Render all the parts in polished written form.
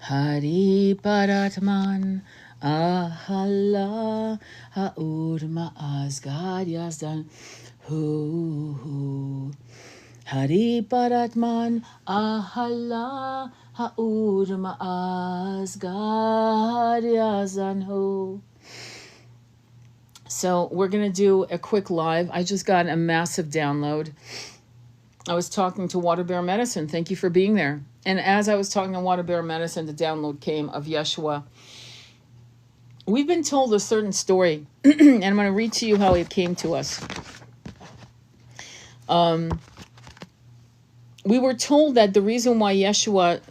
Hari paratman ahala haud ma'az gad yazdan hu. Hari paratman ahala haud ma'az gad yazdan hu. So we're going to do a quick live. I just got a massive download. I was talking to Water Bear Medicine. Thank you for being there. And as I was talking to Water Bear Medicine, the download came of Yeshua. We've been told a certain story, and I'm going to read to you how it came to us. We were told that the reason why Yeshua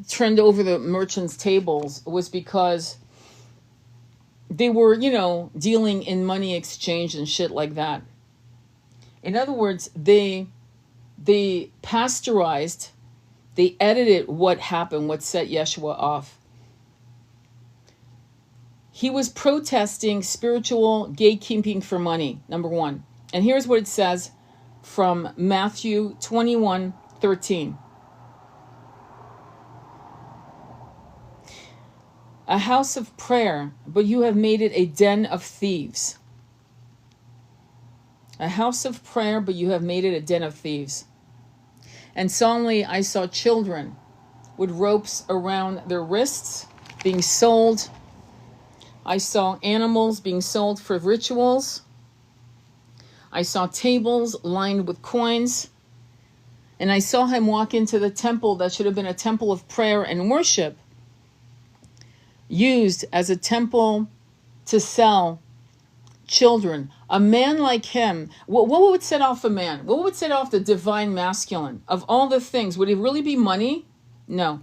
turned over the merchants' tables was because they were, dealing in money exchange and shit like that. In other words, they pasteurized, they edited what happened, what set Yeshua off. He was protesting spiritual gatekeeping for money, number one. And here's what it says from Matthew 21:13. A house of prayer, but you have made it a den of thieves. A house of prayer, but you have made it a den of thieves. And suddenly I saw children with ropes around their wrists being sold. I saw animals being sold for rituals. I saw tables lined with coins. And I saw him walk into the temple that should have been a temple of prayer and worship, used as a temple to sell children. A man like him, what would set off a man? What would set off the divine masculine? Of all the things, would it really be money? No.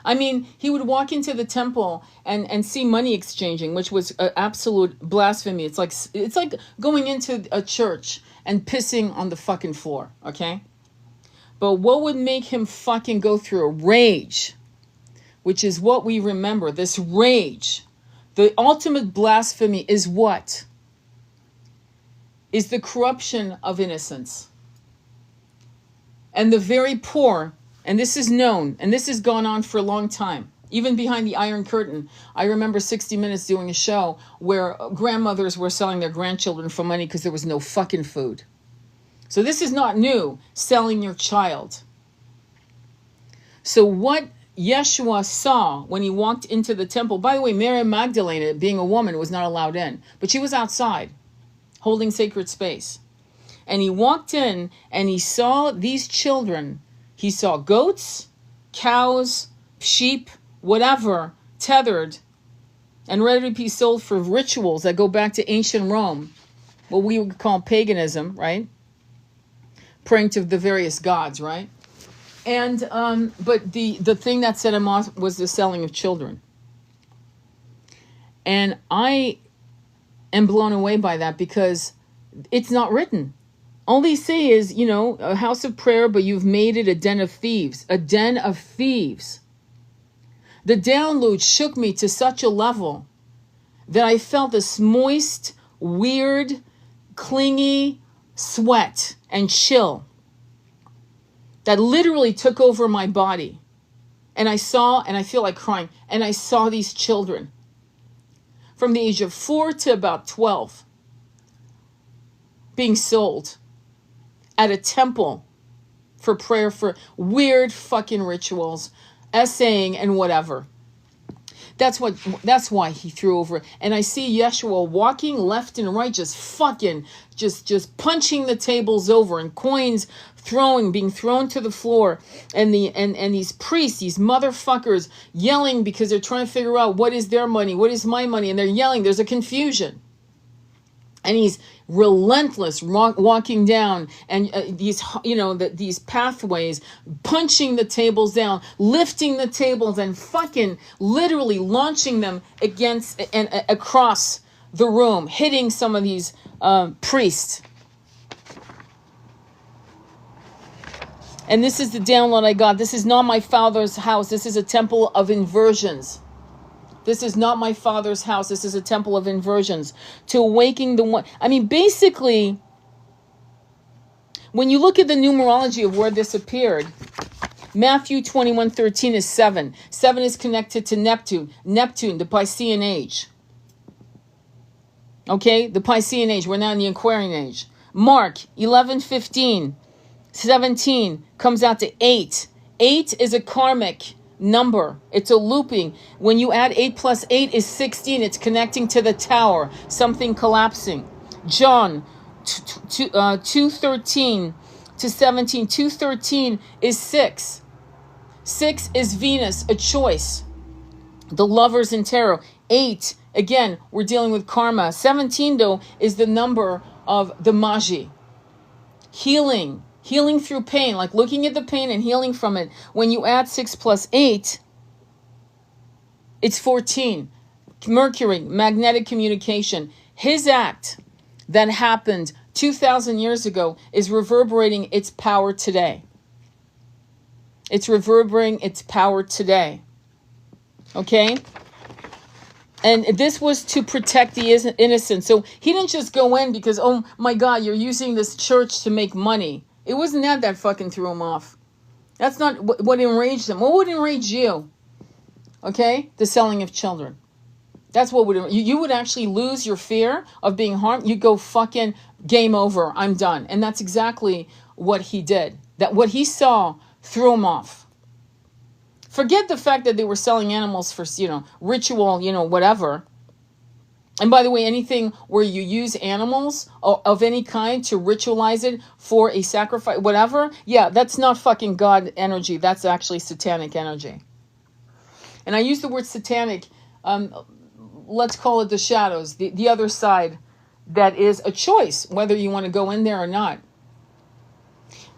I mean, he would walk into the temple and see money exchanging, which was absolute blasphemy. It's like going into a church and pissing on the fucking floor, okay? But what would make him fucking go through a rage, which is what we remember, this rage. The ultimate blasphemy is what? Is the corruption of innocence. And the very poor, and this is known, and this has gone on for a long time, even behind the Iron Curtain. I remember 60 Minutes doing a show where grandmothers were selling their grandchildren for money because there was no fucking food. So this is not new, selling your child. So what Yeshua saw when he walked into the temple, by the way, Mary Magdalene, being a woman, was not allowed in, but she was outside holding sacred space. And he walked in and he saw these children. He saw goats, cows, sheep, whatever, tethered and ready to be sold for rituals that go back to ancient Rome, what we would call paganism, right? Praying to the various gods, right? And but the thing that set him off was the selling of children. And I am blown away by that because it's not written. All they say is, a house of prayer, but you've made it a den of thieves. A den of thieves. The download shook me to such a level that I felt this moist, weird, clingy sweat and chill that literally took over my body. And I feel like crying, and I saw these children from the age of 4 to about 12 being sold at a temple for prayer, for weird fucking rituals, essaying and whatever. That's why he threw over. And I see Yeshua walking left and right, just punching the tables over, and coins being thrown to the floor, and these priests, these motherfuckers, yelling because they're trying to figure out what is their money, what is my money, and they're yelling. There's a confusion. And he's relentless, walking down, and these pathways, punching the tables down, lifting the tables, and fucking literally launching them against and across the room, hitting some of these priests. And this is the download I got. This is not my Father's house. This is a temple of inversions. This is not my Father's house. This is a temple of inversions. To awaken the one. I mean, basically, when you look at the numerology of where this appeared, Matthew 21:13 is 7. 7 is connected to Neptune. Neptune, the Piscean age. Okay, the Piscean age. We're now in the Aquarian age. Mark 11:15, 17 comes out to 8. 8 is a karmic number. It's a looping. When you add 8 plus 8 is 16. It's connecting to the tower, something collapsing. John 2:13 to 17. 2:13 is 6. 6 is Venus, a choice. The lovers in tarot. 8, again, we're dealing with karma. 17, though, is the number of the Magi. Healing. Healing through pain, like looking at the pain and healing from it. When you add 6 plus 8, it's 14. Mercury, magnetic communication. His act that happened 2,000 years ago is reverberating its power today. It's reverberating its power today. Okay? And this was to protect the innocent. So he didn't just go in because, oh my God, you're using this church to make money. It wasn't that fucking threw him off. That's not what enraged him. What would enrage you? Okay? The selling of children. That's what would, you would actually lose your fear of being harmed. You go fucking game over. I'm done. And that's exactly what he did. That what he saw threw him off. Forget the fact that they were selling animals for, ritual, whatever. And by the way, anything where you use animals of any kind to ritualize it for a sacrifice, whatever, yeah, that's not fucking God energy. That's actually satanic energy. And I use the word satanic, let's call it the shadows, the other side that is a choice, whether you want to go in there or not.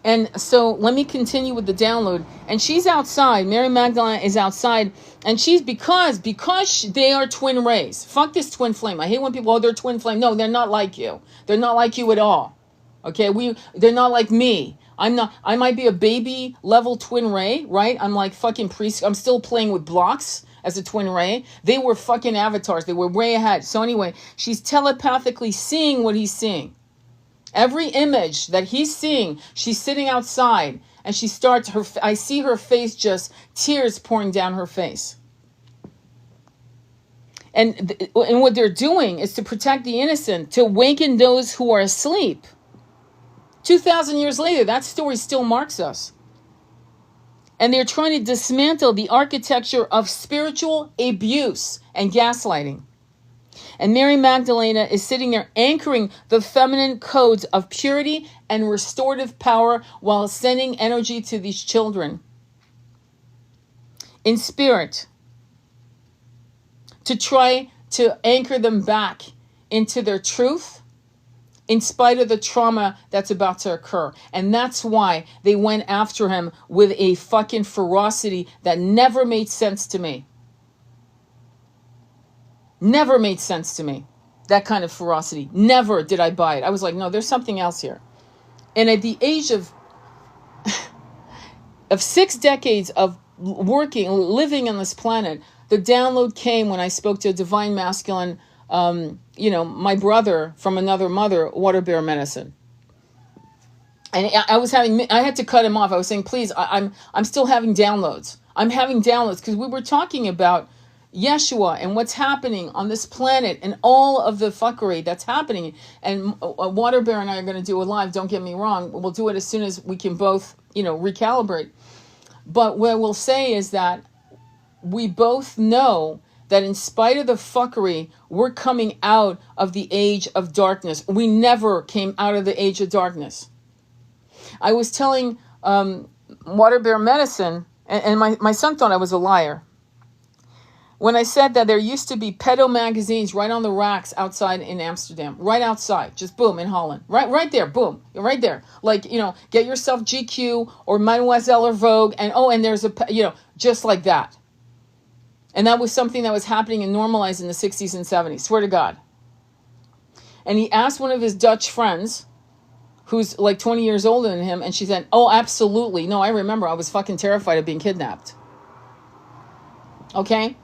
And so let me continue with the download. And she's outside. Mary Magdalene is outside. And she's because they are twin rays. Fuck this twin flame. I hate when people, they're twin flame. No, they're not like you. They're not like you at all. Okay, they're not like me. I might be a baby level twin ray, right? I'm like fucking priest. I'm still playing with blocks as a twin ray. They were fucking avatars. They were way ahead. So anyway, she's telepathically seeing what he's seeing. Every image that he's seeing, she's sitting outside and she starts I see her face, just tears pouring down her face. And what they're doing is to protect the innocent, to awaken those who are asleep. 2,000 years later, that story still marks us. And they're trying to dismantle the architecture of spiritual abuse and gaslighting. And Mary Magdalena is sitting there anchoring the feminine codes of purity and restorative power while sending energy to these children in spirit to try to anchor them back into their truth in spite of the trauma that's about to occur. And that's why they went after him with a fucking ferocity that never made sense to me. Never made sense to me. That kind of ferocity. Never did I buy it. I was like, no, there's something else here. And at the age of 6 decades of living on this planet, the download came when I spoke to a divine masculine, my brother from another mother, water bear medicine. And I had to cut him off. I was saying, please, I'm still having downloads. I'm having downloads because we were talking about Yeshua and what's happening on this planet and all of the fuckery that's happening. And Water Bear and I are going to do a live, don't get me wrong. We'll do it as soon as we can both, recalibrate. But what we'll say is that we both know that in spite of the fuckery, we're coming out of the age of darkness. We never came out of the age of darkness. I was telling Water Bear Medicine, and my son thought I was a liar, when I said that there used to be pedo magazines right on the racks outside in Amsterdam, right outside, just boom, in Holland, right there, boom, right there. Like, get yourself GQ or Mademoiselle or Vogue, and there's just like that. And that was something that was happening and normalized in the 60s and 70s, swear to God. And he asked one of his Dutch friends, who's like 20 years older than him, and she said, oh, absolutely. No, I remember, I was fucking terrified of being kidnapped. Okay?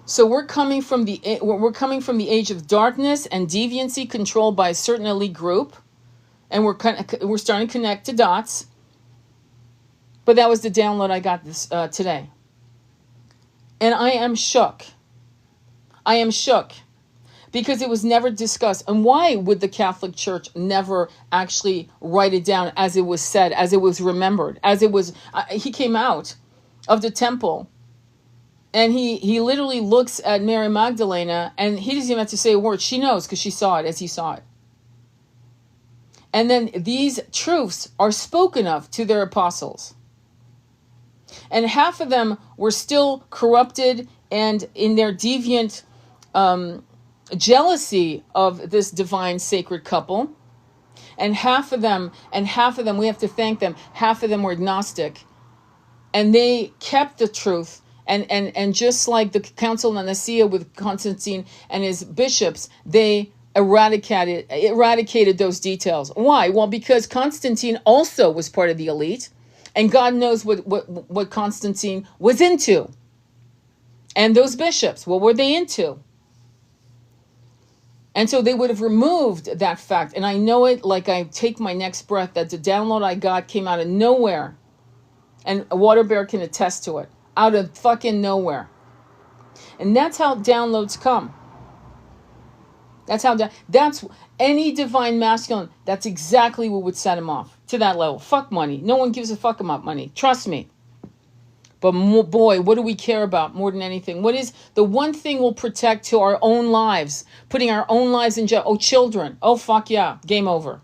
So we're coming from the age of darkness and deviancy controlled by a certain elite group, and we're starting to connect the dots. But that was the download I got this today. And I am shook. I am shook. Because it was never discussed. And why would the Catholic Church never actually write it down as it was said, as it was remembered, as it was... he came out of the temple and he literally looks at Mary Magdalena and he doesn't even have to say a word. She knows because she saw it as he saw it. And then these truths are spoken of to their apostles. And half of them were still corrupted and in their deviant... jealousy of this divine sacred couple, and half of them, we have to thank them, half of them were Gnostic, and they kept the truth, and just like the Council of Nicaea with Constantine and his bishops, they eradicated those details. Why? Well, because Constantine also was part of the elite, and God knows what Constantine was into. And those bishops, what were they into? And so they would have removed that fact. And I know it like I take my next breath, that the download I got came out of nowhere. And a water bear can attest to it. Out of fucking nowhere. And that's how downloads come. That's any divine masculine, that's exactly what would set him off to that level. Fuck money. No one gives a fuck about money. Trust me. But boy, what do we care about more than anything? What is the one thing we'll protect to our own lives? Putting our own lives in jail. Oh, children. Oh, fuck yeah. Game over.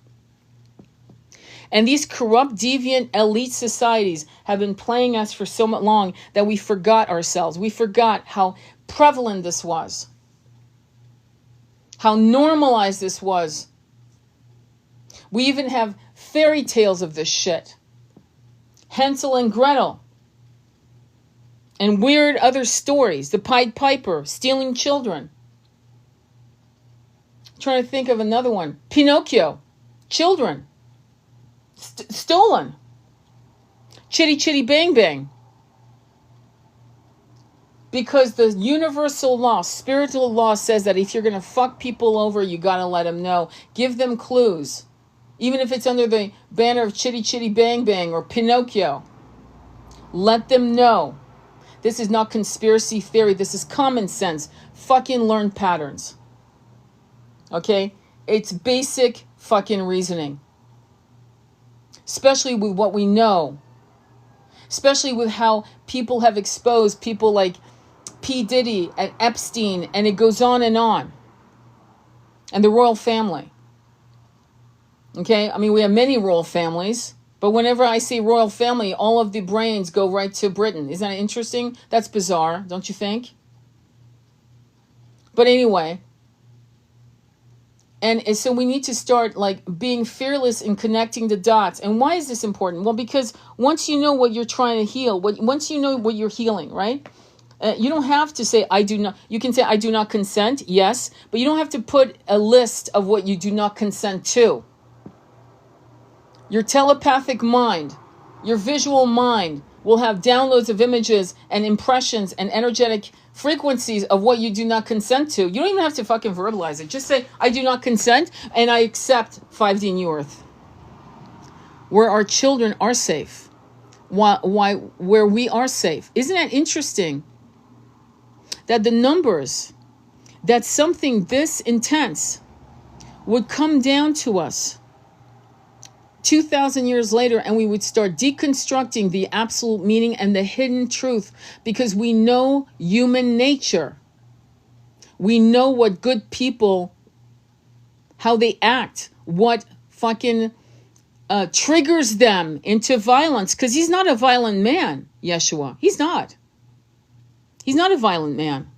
And these corrupt, deviant, elite societies have been playing us for so long that we forgot ourselves. We forgot how prevalent this was. How normalized this was. We even have fairy tales of this shit. Hansel and Gretel. And weird other stories. The Pied Piper, stealing children. I'm trying to think of another one. Pinocchio, children. Stolen. Chitty Chitty Bang Bang. Because the universal law, spiritual law says that if you're going to fuck people over, you got to let them know. Give them clues. Even if it's under the banner of Chitty Chitty Bang Bang or Pinocchio. Let them know. This is not conspiracy theory. This is common sense. Fucking learned patterns. Okay? It's basic fucking reasoning. Especially with what we know. Especially with how people have exposed people like P. Diddy and Epstein, and it goes on. And the royal family. Okay? I mean, we have many royal families. But whenever I say royal family, all of the brains go right to Britain. Isn't that interesting? That's bizarre, don't you think? But anyway. And so we need to start like being fearless in connecting the dots. And why is this important? Well, because once you know what you're trying to heal, once you know what you're healing, right? You don't have to say, I do not. You can say, I do not consent, yes. But you don't have to put a list of what you do not consent to. Your telepathic mind, your visual mind will have downloads of images and impressions and energetic frequencies of what you do not consent to. You don't even have to fucking verbalize it. Just say, I do not consent and I accept 5D New Earth. Where our children are safe. Where we are safe. Isn't that interesting? That the numbers, that something this intense would come down to us 2,000 years later, and we would start deconstructing the absolute meaning and the hidden truth, because we know human nature. We know what good people, how they act, what fucking triggers them into violence, because he's not a violent man, Yeshua. He's not. He's not a violent man.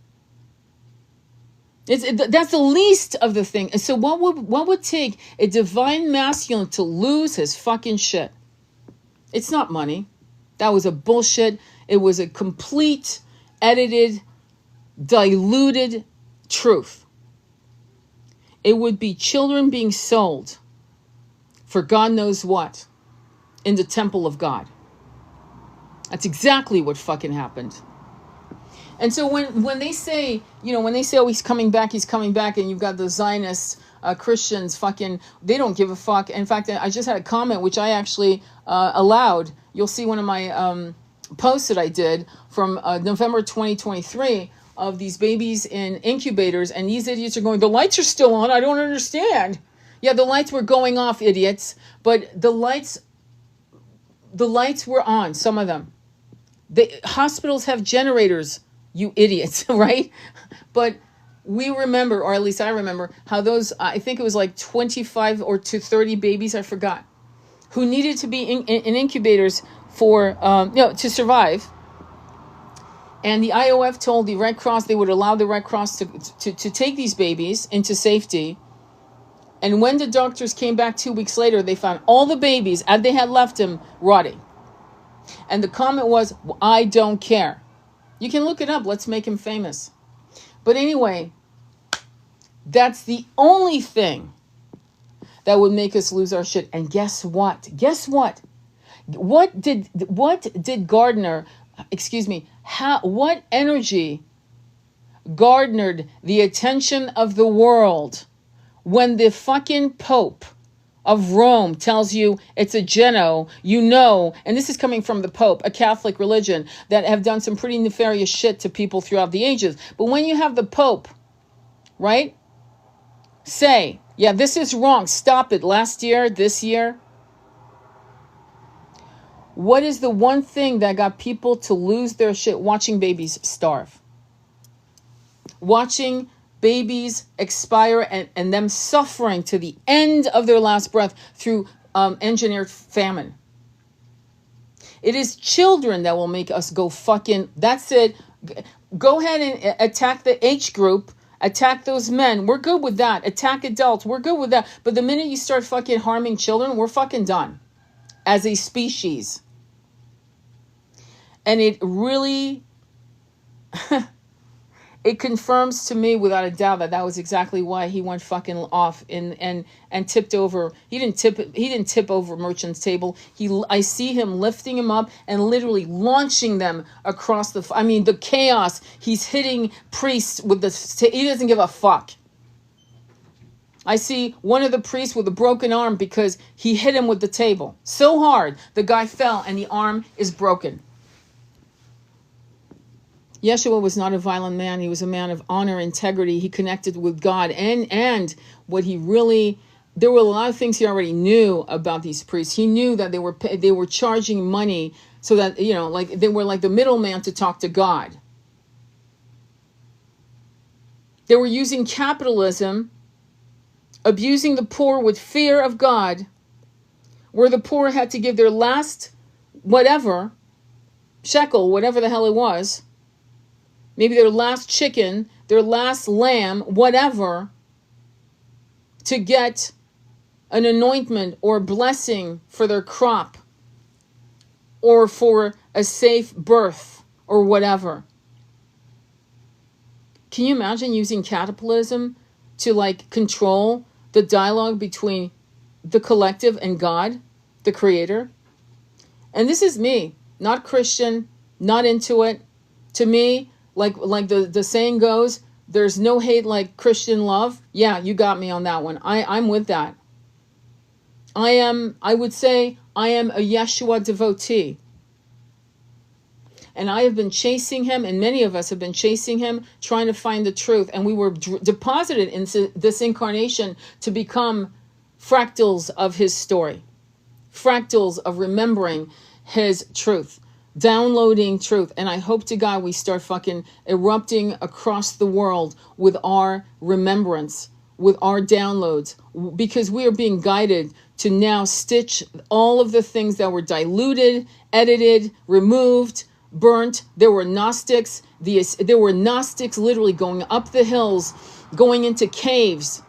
That's the least of the thing. And so what would take a divine masculine to lose his fucking shit? It's not money. That was a bullshit. It was a complete, edited, diluted truth. It would be children being sold for God knows what in the temple of God. That's exactly what fucking happened. And so when they say, when they say, oh, he's coming back, and you've got the Zionist Christians fucking, they don't give a fuck. In fact, I just had a comment, which I actually allowed. You'll see one of my posts that I did from November 2023 of these babies in incubators, and these idiots are going, the lights are still on, I don't understand. Yeah, the lights were going off, idiots, but the lights were on, some of them. The hospitals have generators, you idiots, right? But we remember, or at least I remember, how those, I think it was like 25 or to 30 babies, I forgot, who needed to be in incubators for, to survive. And the IOF told the Red Cross they would allow the Red Cross to take these babies into safety. And when the doctors came back 2 weeks later, they found all the babies, as they had left them, rotting. And the comment was, I don't care. You can look it up. Let's make him famous. But anyway, that's the only thing that would make us lose our shit. And guess what? What did Gardner, what energy garnered the attention of the world when the fucking Pope of Rome tells you it's a Geno, and this is coming from the Pope, a Catholic religion that have done some pretty nefarious shit to people throughout the ages. But when you have the Pope, right, say, yeah, this is wrong, stop it, last year, this year, what is the one thing that got people to lose their shit? Watching babies starve. Watching babies expire and them suffering to the end of their last breath through engineered famine. It is children that will make us go fucking, that's it. Go ahead and attack the H group, attack those men. We're good with that. Attack adults. We're good with that. But the minute you start fucking harming children, we're fucking done as a species. And it really, it confirms to me without a doubt that was exactly why he went fucking off and tipped over. He didn't tip over Merchant's table. I see him lifting him up and literally launching them across the chaos. He's hitting priests with he doesn't give a fuck. I see one of the priests with a broken arm because he hit him with the table so hard the guy fell and the arm is broken. Yeshua was not a violent man. He was a man of honor, integrity. He connected with God. And what he really, there were a lot of things he already knew about these priests. He knew that they were charging money so that, like they were like the middleman to talk to God. They were using capitalism, abusing the poor with fear of God, where the poor had to give their last whatever, shekel, whatever the hell it was, maybe their last chicken, their last lamb, whatever, to get an anointment or blessing for their crop or for a safe birth or whatever. Can you imagine using capitalism to control the dialogue between the collective and God, the creator? And this is me, not Christian, not into it. To me, like the saying goes, there's no hate like Christian love. Yeah, you got me on that one. I'm with that. I would say I am a Yeshua devotee. And I have been chasing him, and many of us have been chasing him, trying to find the truth. And we were deposited into this incarnation to become fractals of his story. Fractals of remembering his truth. Downloading truth. And I hope to God we start fucking erupting across the world with our remembrance, with our downloads, because we are being guided to now stitch all of the things that were diluted, edited, removed, burnt. There were Gnostics. There were Gnostics literally going up the hills, going into caves,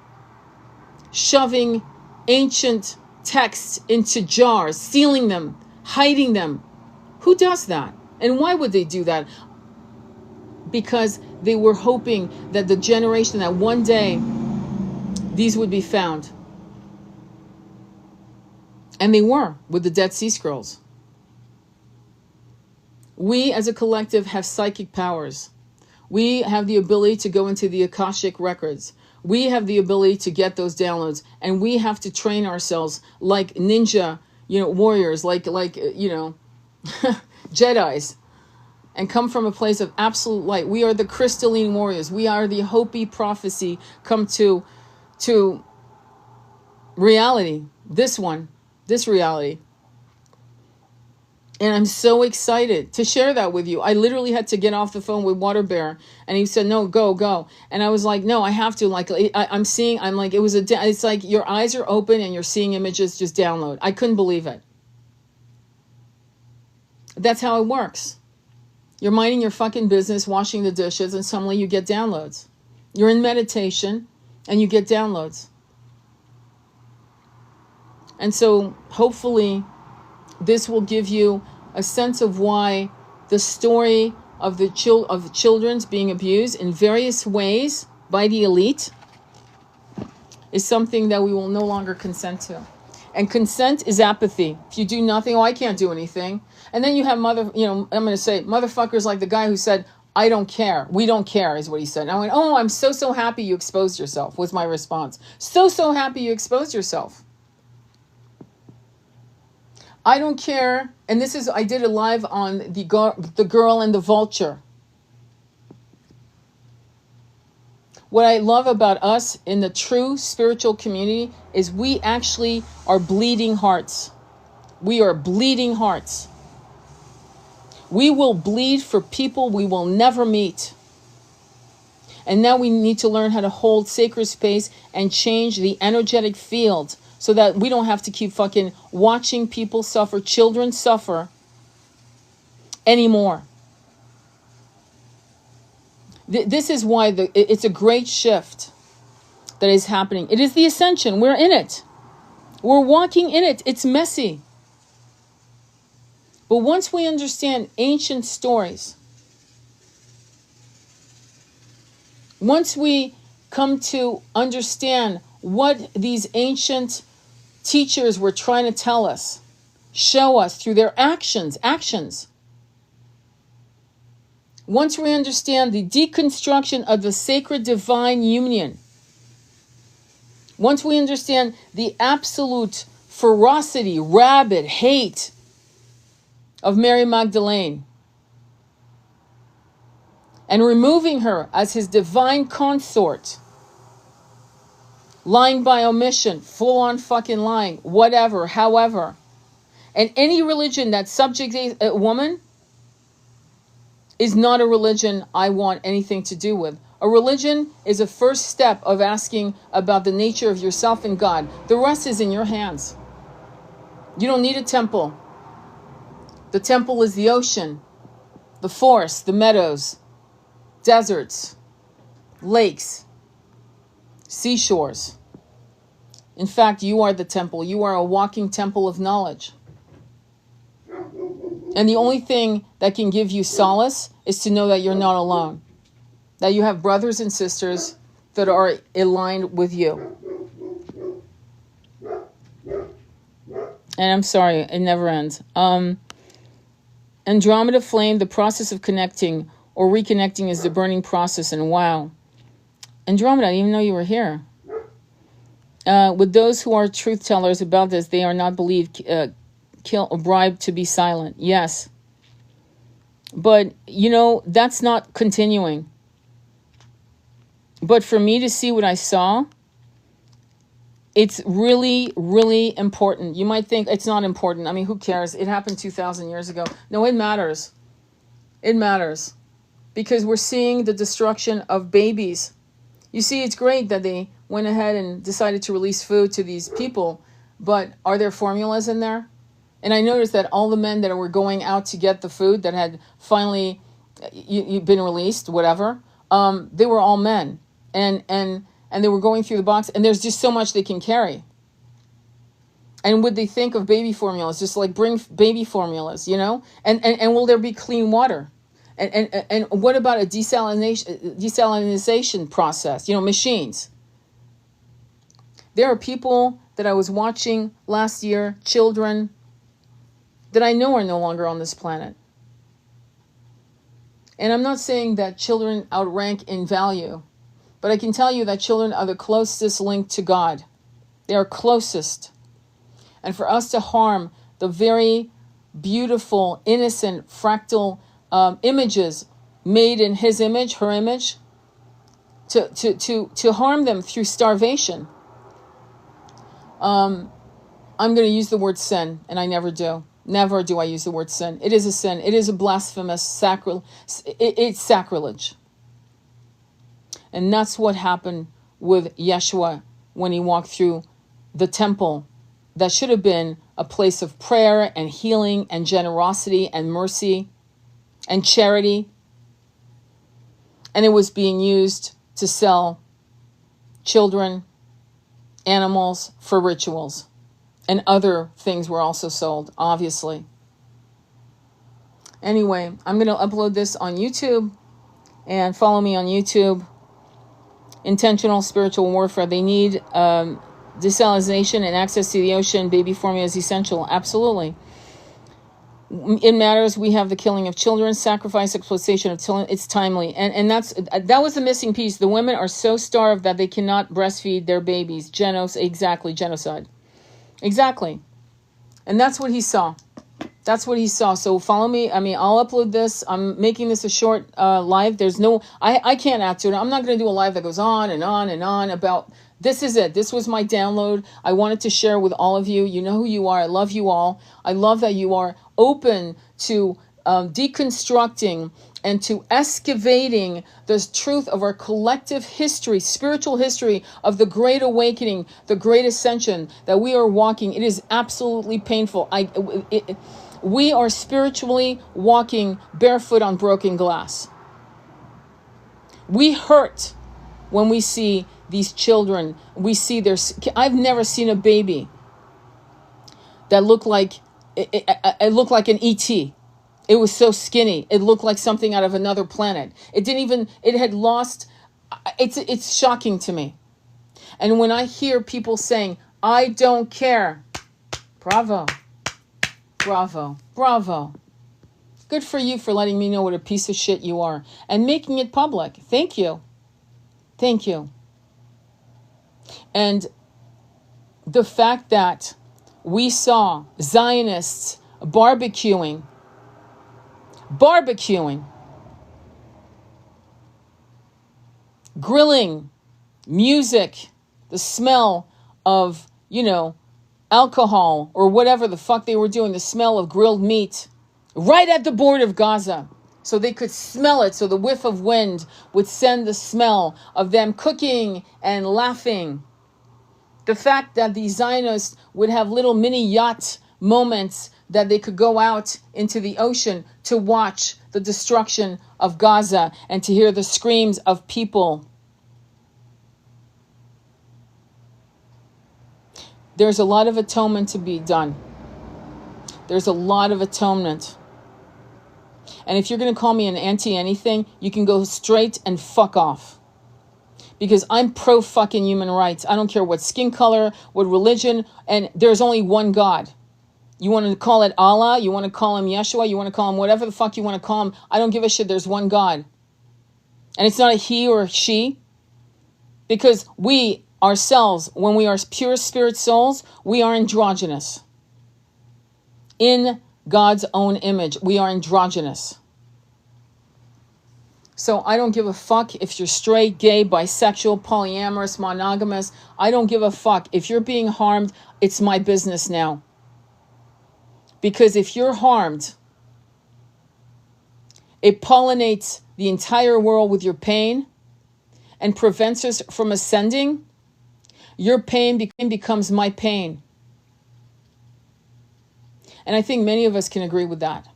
shoving ancient texts into jars, sealing them, hiding them. Who does that? And why would they do that? Because they were hoping that the generation, that one day these would be found. And they were with the Dead Sea Scrolls. We as a collective have psychic powers. We have the ability to go into the Akashic Records. We have the ability to get those downloads, and we have to train ourselves like ninja, warriors, like Jedis, and come from a place of absolute light. We are the crystalline warriors. We are the Hopi prophecy come to reality. This reality. And I'm so excited to share that with you. I literally had to get off the phone with Water Bear, and he said, "No, go." And I was like, "No, I have to." Like, it's like your eyes are open and you're seeing images just download. I couldn't believe it. That's how it works. You're minding your fucking business, washing the dishes, and suddenly you get downloads. You're in meditation and you get downloads. And so hopefully this will give you a sense of why the story of the children's being abused in various ways by the elite is something that we will no longer consent to. And consent is apathy. If you do nothing, I can't do anything. And then you have I'm going to say motherfuckers like the guy who said, "I don't care. We don't care," is what he said. And I went, "Oh, I'm so happy you exposed yourself," was my response. So happy you exposed yourself. I don't care. And I did a live on the girl and the vulture. What I love about us in the true spiritual community is we actually are bleeding hearts. We are bleeding hearts. We will bleed for people we will never meet. And now we need to learn how to hold sacred space and change the energetic field so that we don't have to keep fucking watching people suffer, children suffer anymore. This is why it's a great shift that is happening. It is the Ascension. We're in it. We're walking in it. It's messy. But once we understand ancient stories, once we come to understand what these ancient teachers were trying to tell us, show us through their actions. Once we understand the deconstruction of the sacred divine union, once we understand the absolute ferocity, rabid hate of Mary Magdalene, and removing her as his divine consort, lying by omission, full on fucking lying, whatever, however. And any religion that subjugates a woman is not a religion I want anything to do with. A religion is a first step of asking about the nature of yourself and God. The rest is in your hands. You don't need a temple. The temple is the ocean, the forest, the meadows, deserts, lakes, seashores. In fact, you are the temple. You are a walking temple of knowledge. And the only thing that can give you solace is to know that you're not alone. That you have brothers and sisters that are aligned with you. And I'm sorry, it never ends. Andromeda flame, the process of connecting or reconnecting is the burning process. And wow. Andromeda, I didn't even know you were here. With those who are truth tellers about this, they are not believed, kill or bribed to be silent. Yes. But, that's not continuing. But for me to see what I saw, it's really, really important. You might think it's not important. I mean, who cares? It happened 2,000 years ago. No, it matters. It matters. Because we're seeing the destruction of babies. You see, it's great that they went ahead and decided to release food to these people, but are there formulas in there? And I noticed that all the men that were going out to get the food that had finally been released, whatever, they were all men. And they were going through the box, and there's just so much they can carry. And would they think of baby formulas? Just like bring baby formulas, And will there be clean water? And what about a desalinization process? Machines. There are people that I was watching last year, children, that I know are no longer on this planet. And I'm not saying that children outrank in value, but I can tell you that children are the closest link to God. They are closest. And for us to harm the very beautiful, innocent, fractal images made in his image, her image, to harm them through starvation, I'm going to use the word sin, and I never do. Never do I use the word sin. It is a sin. It is a blasphemous it's sacrilege. And that's what happened with Yeshua when he walked through the temple that should have been a place of prayer and healing and generosity and mercy and charity. And it was being used to sell children, animals for rituals. And other things were also sold, obviously. Anyway, I'm going to upload this on YouTube, and follow me on YouTube. Intentional spiritual warfare. They need desalination and access to the ocean. Baby formula is essential. Absolutely. It matters. We have the killing of children, sacrifice, exploitation of children. It's timely. And that was the missing piece. The women are so starved that they cannot breastfeed their babies. Exactly, genocide. Exactly. And that's what he saw. That's what he saw. So follow me. I mean, I'll upload this. I'm making this a short live. There's no, I can't add to it. I'm not going to do a live that goes on and on and on about, this is it. This was my download. I wanted to share with all of you. You know who you are. I love you all. I love that you are open to deconstructing and to excavating the truth of our collective history, spiritual history of the great awakening, the great ascension that we are walking. It is absolutely painful. We are spiritually walking barefoot on broken glass. We hurt when we see these children. We see I've never seen a baby that looked like, it looked like an ET. It was so skinny. It looked like something out of another planet. It had lost, it's shocking to me. And when I hear people saying, I don't care, bravo, bravo, bravo. Good for you for letting me know what a piece of shit you are and making it public. Thank you. Thank you. And the fact that we saw Zionists barbecuing, grilling, music, the smell of, alcohol or whatever the fuck they were doing, the smell of grilled meat right at the border of Gaza. So they could smell it. So the whiff of wind would send the smell of them cooking and laughing. The fact that the Zionists would have little mini yacht moments that they could go out into the ocean to watch the destruction of Gaza and to hear the screams of people. There's a lot of atonement to be done. There's a lot of atonement. And if you're going to call me an anti-anything, you can go straight and fuck off. Because I'm pro-fucking human rights. I don't care what skin color, what religion, and there's only one God. You want to call it Allah, you want to call him Yeshua, you want to call him whatever the fuck you want to call him. I don't give a shit. There's one God. And it's not a he or a she. Because we ourselves, when we are pure spirit souls, we are androgynous. In God's own image, we are androgynous. So I don't give a fuck if you're straight, gay, bisexual, polyamorous, monogamous. I don't give a fuck. If you're being harmed, it's my business now. Because if you're harmed, it pollinates the entire world with your pain and prevents us from ascending. Your pain becomes my pain. And I think many of us can agree with that.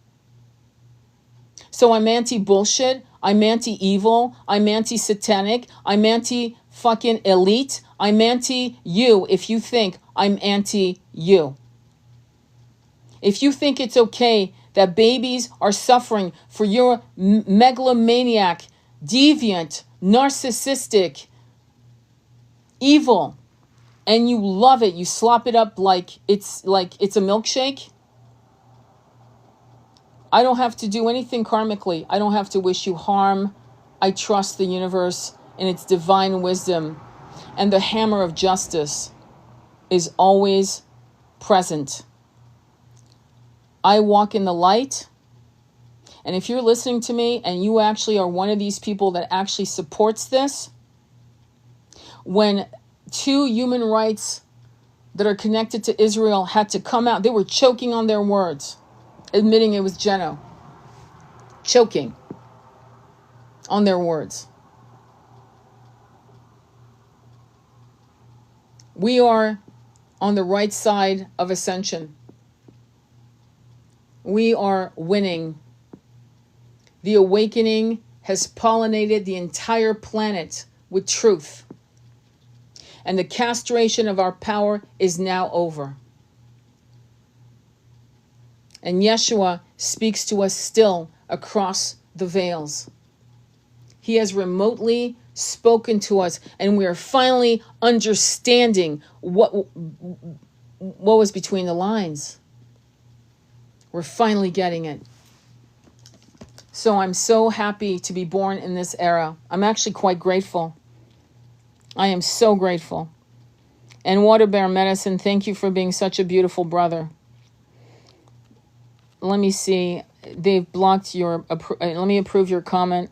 So I'm anti-bullshit. I'm anti-evil. I'm anti-satanic. I'm anti-fucking elite. I'm anti-you if you think I'm anti-you. If you think it's okay that babies are suffering for your megalomaniac, deviant, narcissistic, evil, and you love it, you slop it up like it's a milkshake, I don't have to do anything karmically. I don't have to wish you harm. I trust the universe in its divine wisdom, and the hammer of justice is always present. I walk in the light, and if you're listening to me and you actually are one of these people that actually supports this, when 2 human rights that are connected to Israel had to come out, they were choking on their words, admitting it was Geno. Choking on their words. We are on the right side of Ascension. We are winning. The awakening has pollinated the entire planet with truth. And the castration of our power is now over. And Yeshua speaks to us still across the veils. He has remotely spoken to us, and we are finally understanding what was between the lines. We're finally getting it. So I'm so happy to be born in this era. I'm actually quite grateful. I am so grateful. And Water Bear Medicine, thank you for being such a beautiful brother. Let me see. They've blocked your... let me approve your comment.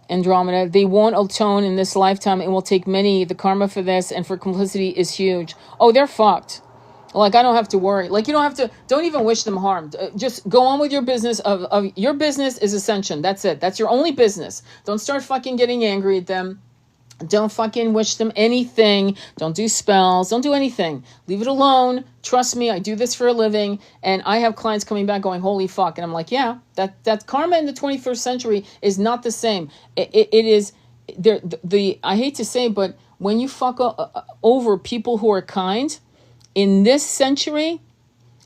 Andromeda. They won't atone in this lifetime. It will take many. The karma for this and for complicity is huge. Oh, they're fucked. Like, I don't have to worry. Like, you don't have to... Don't even wish them harm. Just go on with your business. Of your business is Ascension. That's it. That's your only business. Don't start fucking getting angry at them. Don't fucking wish them anything. Don't do spells. Don't do anything. Leave it alone. Trust me, I do this for a living. And I have clients coming back going, holy fuck. And I'm like, yeah, that karma in the 21st century is not the same. It is, I hate to say, but when you fuck over people who are kind in this century,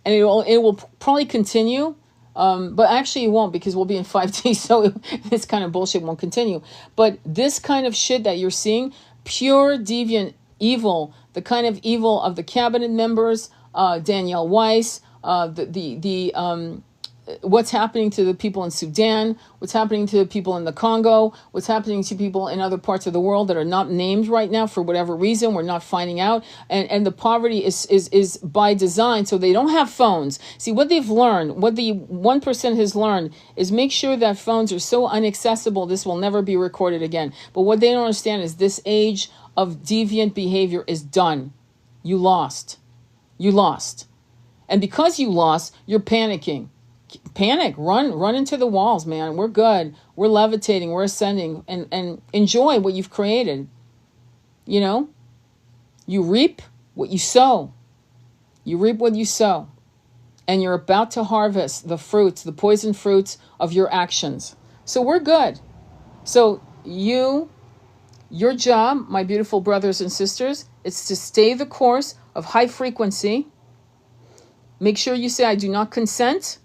and it will probably continue, but actually it won't, because we'll be in 5D, so this kind of bullshit won't continue. But this kind of shit that you're seeing, pure deviant evil, the kind of evil of the cabinet members, Danielle Weiss, what's happening to the people in Sudan, what's happening to the people in the Congo, what's happening to people in other parts of the world that are not named right now for whatever reason, we're not finding out. And the poverty is by design, so they don't have phones. See, what they've learned, what the 1% has learned, is make sure that phones are so inaccessible, this will never be recorded again. But what they don't understand is this age of deviant behavior is done. You lost. You lost. And because you lost, you're panicking. Panic, run into the walls, man. We're good. We're levitating. We're ascending, and enjoy what you've created. You know, you reap what you sow. You reap what you sow, and you're about to harvest the fruits, the poison fruits of your actions. So we're good. So your job, my beautiful brothers and sisters, is to stay the course of high frequency. Make sure you say, I do not consent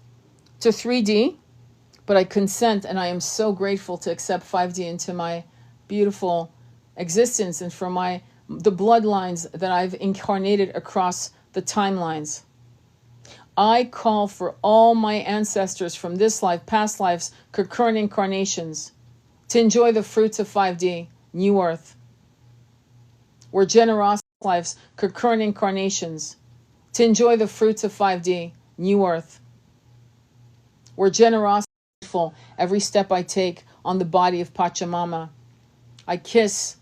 to 3D, but I consent, and I am so grateful to accept 5D into my beautiful existence and for the bloodlines that I've incarnated across the timelines. I call for all my ancestors from this life, past lives, concurrent incarnations, to enjoy the fruits of 5D, New Earth. We're generosity lives, concurrent incarnations, to enjoy the fruits of 5D, New Earth. We're generous, every step I take on the body of Pachamama. I kiss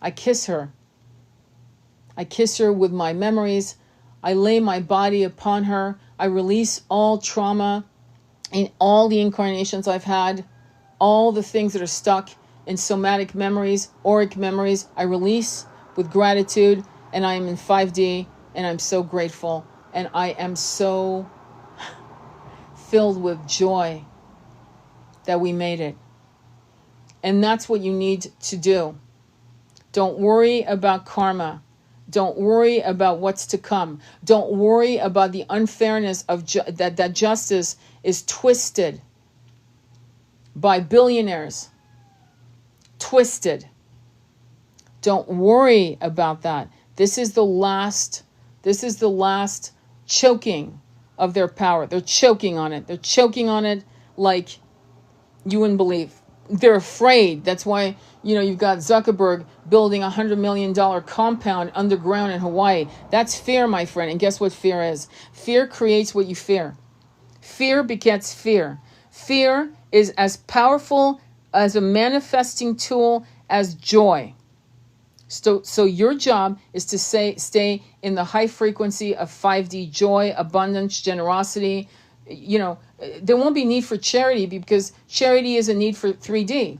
her. I kiss her with my memories. I lay my body upon her. I release all trauma in all the incarnations I've had, all the things that are stuck in somatic memories, auric memories. I release with gratitude, and I am in 5D, and I'm so grateful, and I am so filled with joy that we made it. And that's what you need to do. Don't worry about karma. Don't worry about what's to come. Don't worry about the unfairness of that justice is twisted by billionaires. Twisted. Don't worry about that. This is the last choking of their power. They're choking on it. They're choking on it like you wouldn't believe. They're afraid. That's why, you've got Zuckerberg building $100 million compound underground in Hawaii. That's fear, my friend. And guess what fear is? Fear creates what you fear. Fear begets fear. Fear is as powerful as a manifesting tool as joy. So your job is to stay in the high frequency of 5D joy, abundance, generosity. There won't be need for charity because charity is a need for 3D.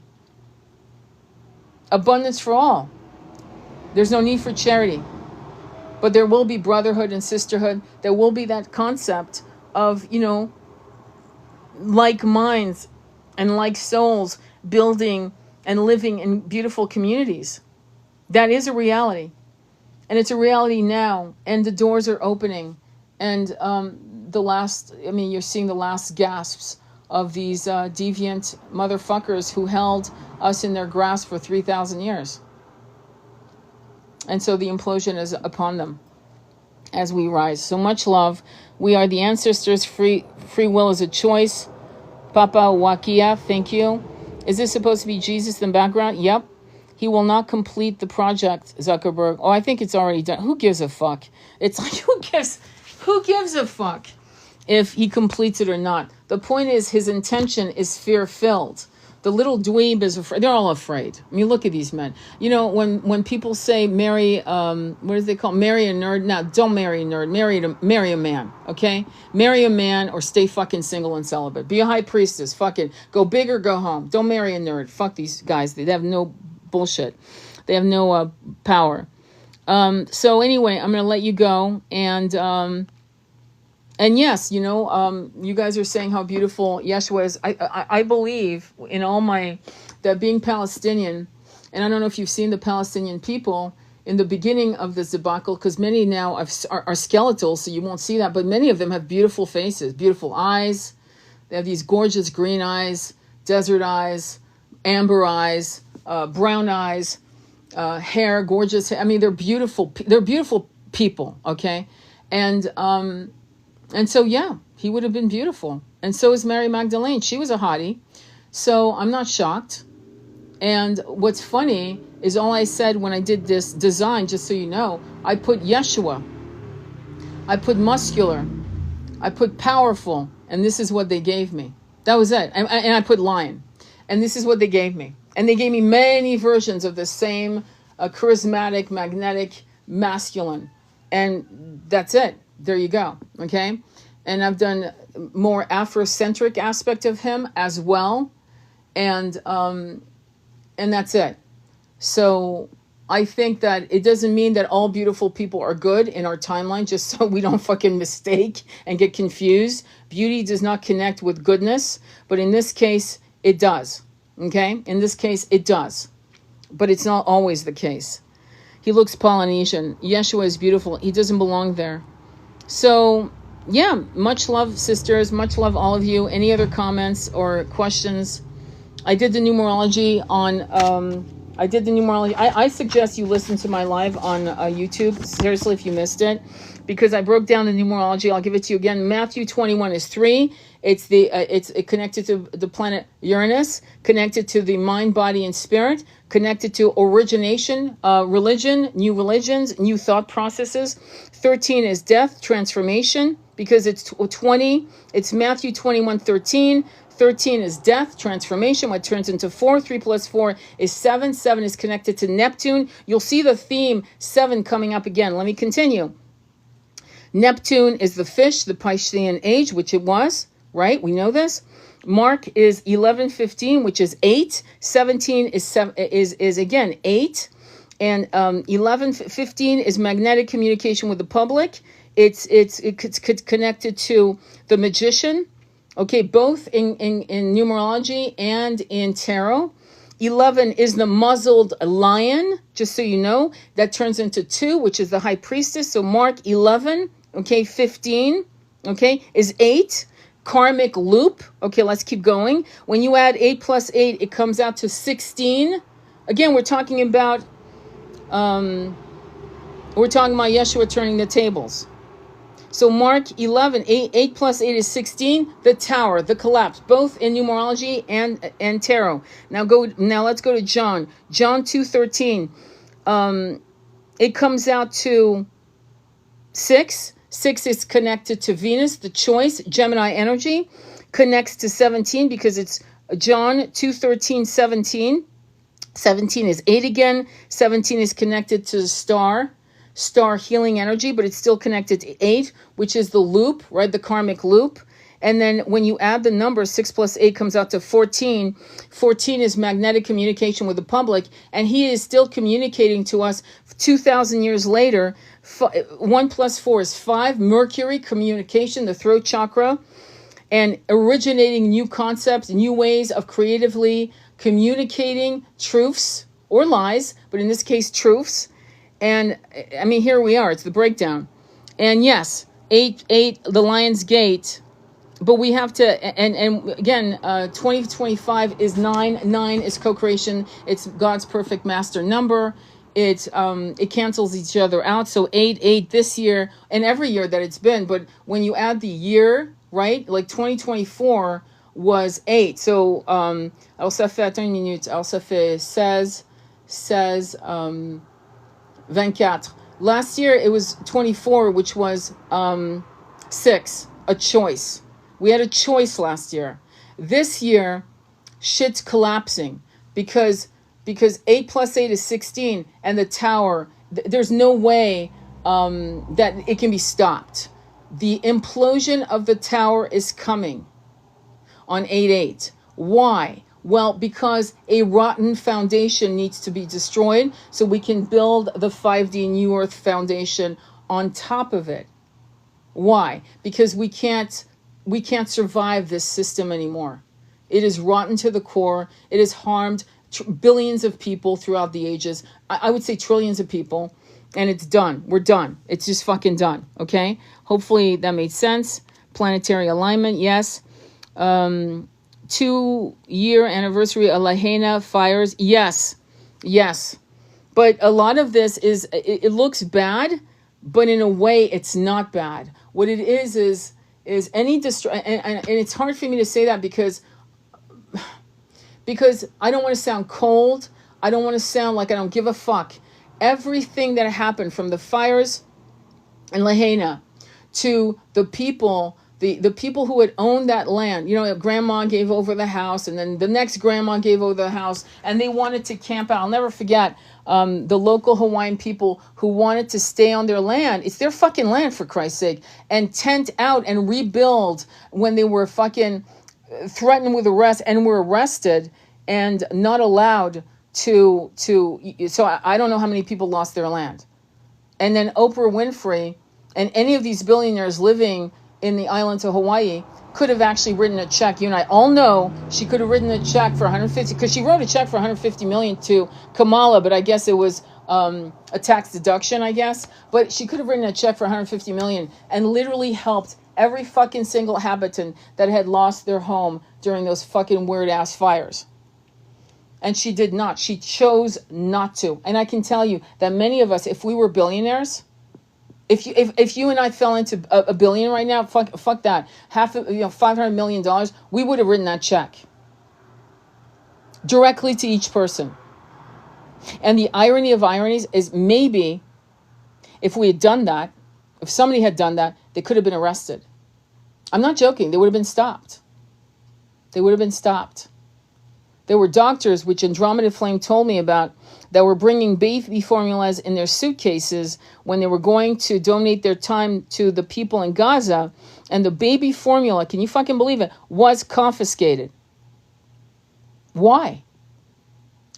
Abundance for all. There's no need for charity. But there will be brotherhood and sisterhood. There will be that concept of, like minds and like souls building and living in beautiful communities. That is a reality. And it's a reality now. And the doors are opening. And you're seeing the last gasps of these deviant motherfuckers who held us in their grasp for 3,000 years. And so the implosion is upon them as we rise. So much love. We are the ancestors. Free will is a choice. Papa Wakia, thank you. Is this supposed to be Jesus in the background? Yep. He will not complete the project, Zuckerberg. Oh, I think it's already done. Who gives a fuck? It's like, who gives a fuck if he completes it or not? The point is, his intention is fear-filled. The little dweeb is afraid. They're all afraid. I mean, look at these men. When people say marry, what do they call marry a nerd? No, don't marry a nerd. Marry a man, okay? Marry a man or stay fucking single and celibate. Be a high priestess. Fucking go big or go home. Don't marry a nerd. Fuck these guys. They have no bullshit. They have no power. So anyway, I'm going to let you go. And yes, you guys are saying how beautiful Yeshua is. I believe in that being Palestinian, and I don't know if you've seen the Palestinian people in the beginning of this debacle, because many now are skeletal, so you won't see that, but many of them have beautiful faces, beautiful eyes. They have these gorgeous green eyes, desert eyes, amber eyes, brown eyes, hair, gorgeous hair. I mean, they're beautiful. They're beautiful people, okay? And so, yeah, he would have been beautiful. And so is Mary Magdalene. She was a hottie. So I'm not shocked. And what's funny is all I said when I did this design, just so you know, I put Yeshua. I put muscular. I put powerful. And this is what they gave me. That was it. And I put lion. And this is what they gave me. And they gave me many versions of the same charismatic, magnetic, masculine. And that's it. There you go. Okay. And I've done more Afrocentric aspect of him as well. And that's it. So I think that it doesn't mean that all beautiful people are good in our timeline, just so we don't fucking mistake and get confused. Beauty does not connect with goodness, but in this case, it does. Okay. In this case, it does, but it's not always the case. He looks Polynesian. Yeshua is beautiful. He doesn't belong there. So, yeah, much love, sisters. Much love, all of you. Any other comments or questions? I did the numerology on, I suggest you listen to my live on YouTube, seriously, if you missed it, because I broke down the numerology. I'll give it to you again. Matthew 21 is 3. It's connected to the planet Uranus, connected to the mind, body, and spirit, connected to origination, religion, new religions, new thought processes. 13 is death, transformation, because it's 20. It's Matthew 21:13. 13 is death, transformation, what turns into 4. 3 plus 4 is 7. 7 is connected to Neptune. You'll see the theme 7 coming up again. Let me continue. Neptune is the fish, the Piscean age, which it was, right? We know this. Mark is 11:15, which is 8. 17 is again 8. And 11:15 is magnetic communication with the public. It's connected to the magician. Okay, both in numerology and in tarot. 11 is the muzzled lion, just so you know. That turns into 2, which is the high priestess. So Mark 11, okay, 15, okay, is 8. Karmic loop. Okay, let's keep going. When you add 8 plus 8, it comes out to 16. Again, we're talking about Yeshua turning the tables. So Mark 11, 8 plus 8 is 16. The tower, the collapse, both in numerology and tarot. Now let's go to John. John 2:13. It comes out to 6. 6 is connected to Venus, the choice, Gemini energy. Connects to 17 because it's John 2:13, 17. 17 is 8 again. 17 is connected to the star healing energy, but it's still connected to 8, which is the loop, right? The karmic loop. And then when you add the number, 6 plus 8 comes out to 14. 14 is magnetic communication with the public, and he is still communicating to us 2,000 years later. 1 plus 4 is 5. Mercury, communication, the throat chakra, and originating new concepts, new ways of creatively communicating truths or lies, but in this case, truths. And I mean, here we are. It's the breakdown. And yes, 8, the Lion's Gate. But we have to, and again, 2025 is 9. 9 is co-creation. It's God's perfect master number. It cancels each other out. So 8 this year and every year that it's been. But when you add the year, right? Like 2024 was 8. So, alors ça fait, attends une minute. Alors ça fait 16, 24. Last year it was 24, which was 6, a choice. We had a choice last year. This year, shit's collapsing because 8 plus 8 is 16, and the tower, there's no way that it can be stopped. The implosion of the tower is coming on 8/8. Why? Well, because a rotten foundation needs to be destroyed so we can build the 5D New Earth foundation on top of it. Why? Because we can't survive this system anymore. It is rotten to the core. It has harmed billions of people throughout the ages. I would say trillions of people. And it's done. We're done. It's just fucking done. Okay? Hopefully that made sense. Planetary alignment, yes. 2-year anniversary of Lahaina fires. Yes. But a lot of this is, it looks bad, but in a way it's not bad. What it is any and it's hard for me to say that because I don't want to sound cold. I don't want to sound like I don't give a fuck. Everything that happened from the fires in Lahaina to the people, the people who had owned that land. You know, grandma gave over the house, and then the next grandma gave over the house, and they wanted to camp out. I'll never forget the local Hawaiian people who wanted to stay on their land. It's their fucking land, for Christ's sake, and tent out and rebuild when they were fucking threatened with arrest and were arrested and not allowed to so I don't know how many people lost their land. And then Oprah Winfrey and any of these billionaires living in the islands of Hawaii could have actually written a check. You and I all know she could have written a check for 150, because she wrote a check for 150 million to Kamala, but I guess it was a tax deduction, I guess. But she could have written a check for 150 million and literally helped every fucking single habitant that had lost their home during those fucking weird ass fires. And she did not. She chose not to. And I can tell you that many of us, if we were billionaires, if you and I fell into a billion right now, fuck that, $500 million, we would have written that check directly to each person. And the irony of ironies is, maybe if we had done that, if somebody had done that, they could have been arrested. I'm not joking. They would have been stopped. There were doctors, which Andromeda Flame told me about, that were bringing baby formulas in their suitcases when they were going to donate their time to the people in Gaza. And the baby formula, can you fucking believe it, was confiscated. Why?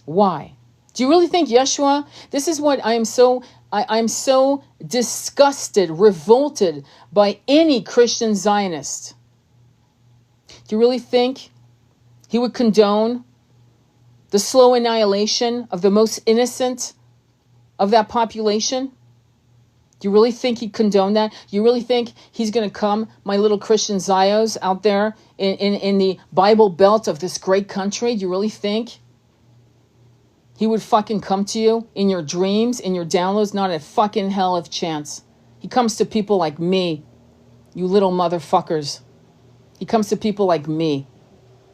Do you really think Yeshua? This is what I'm so disgusted, revolted by any Christian Zionist. Do you really think he would condone the slow annihilation of the most innocent of that population? Do you really think he'd condone that? You really think he's going to come, my little Christian Zios out there in the Bible Belt of this great country? Do you really think he would fucking come to you in your dreams, in your downloads? Not a fucking hell of chance. He comes to people like me, You little motherfuckers. He comes to people like me.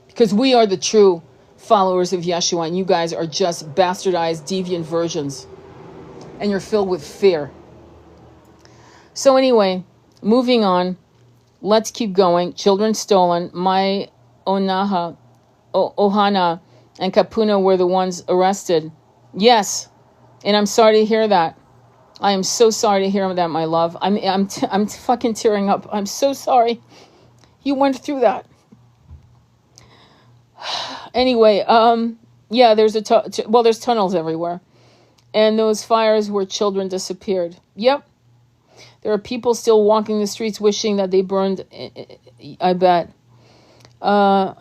Because we are the true followers of Yeshua, and you guys are just bastardized, deviant versions. And you're filled with fear. So anyway, moving on. Let's keep going. Children stolen. My Ohana and Kapuna were the ones arrested. Yes. And I'm sorry to hear that. I am so sorry to hear that, my love. I'm fucking tearing up. I'm so sorry. You went through that. Anyway, yeah, there's there's tunnels everywhere. And those fires where children disappeared. Yep. There are people still walking the streets wishing that they burned, I bet. I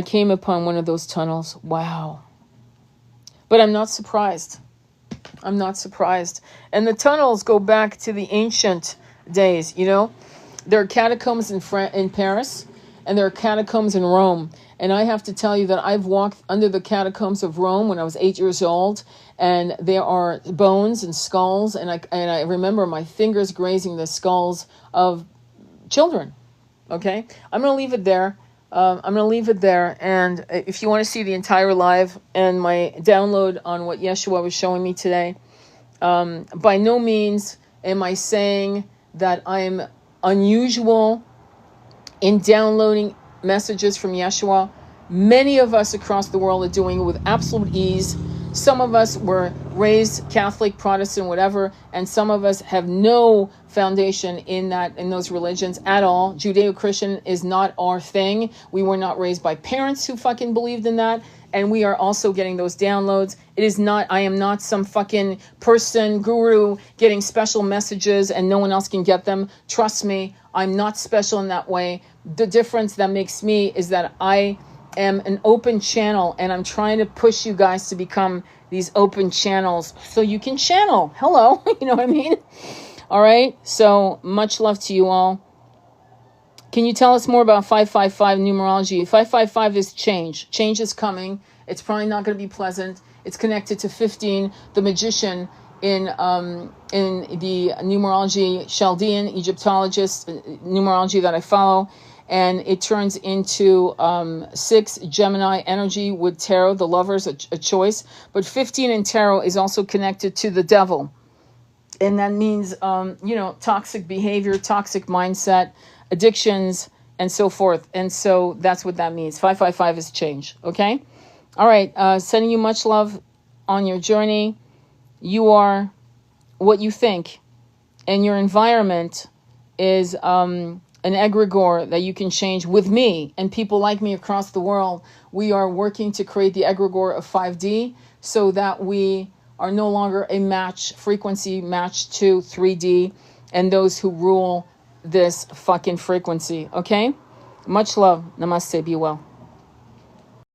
came upon one of those tunnels. Wow. But I'm not surprised. I'm not surprised. And the tunnels go back to the ancient days, you know. There are catacombs in Paris, and there are catacombs in Rome. And I have to tell you that I've walked under the catacombs of Rome when I was 8 years old, and there are bones and skulls, and I remember my fingers grazing the skulls of children. Okay? I'm going to leave it there. And if you want to see the entire live and my download on what Yeshua was showing me today, by no means am I saying that I'm unusual in downloading messages from Yeshua. Many of us across the world are doing it with absolute ease. Some of us were raised Catholic, Protestant, whatever, and some of us have no foundation in those religions at all. Judeo-Christian is not our thing. We were not raised by parents who fucking believed in that, and we are also getting those downloads. It is not, I am not some fucking person, guru, getting special messages and no one else can get them. Trust me, I'm not special in that way. The difference that makes me is that I am an open channel, and I'm trying to push you guys to become these open channels so you can channel. Hello, you know what I mean? All right, so much love to you all. Can you tell us more about 555 numerology? 555 is change. Change is coming. It's probably not going to be pleasant. It's connected to 15, the magician in the numerology, Chaldean, Egyptologist, numerology that I follow. And it turns into 6 Gemini energy with tarot, the lovers, a choice. But 15 in tarot is also connected to the devil. And that means, toxic behavior, toxic mindset, addictions, and so forth. And so that's what that means. 555 is change. Okay? All right. Sending you much love on your journey. You are what you think. And your environment is an egregore that you can change with me and people like me across the world. We are working to create the egregore of 5D so that we are no longer a frequency match to 3D and those who rule this fucking frequency. Okay? Much love. Namaste. Be well.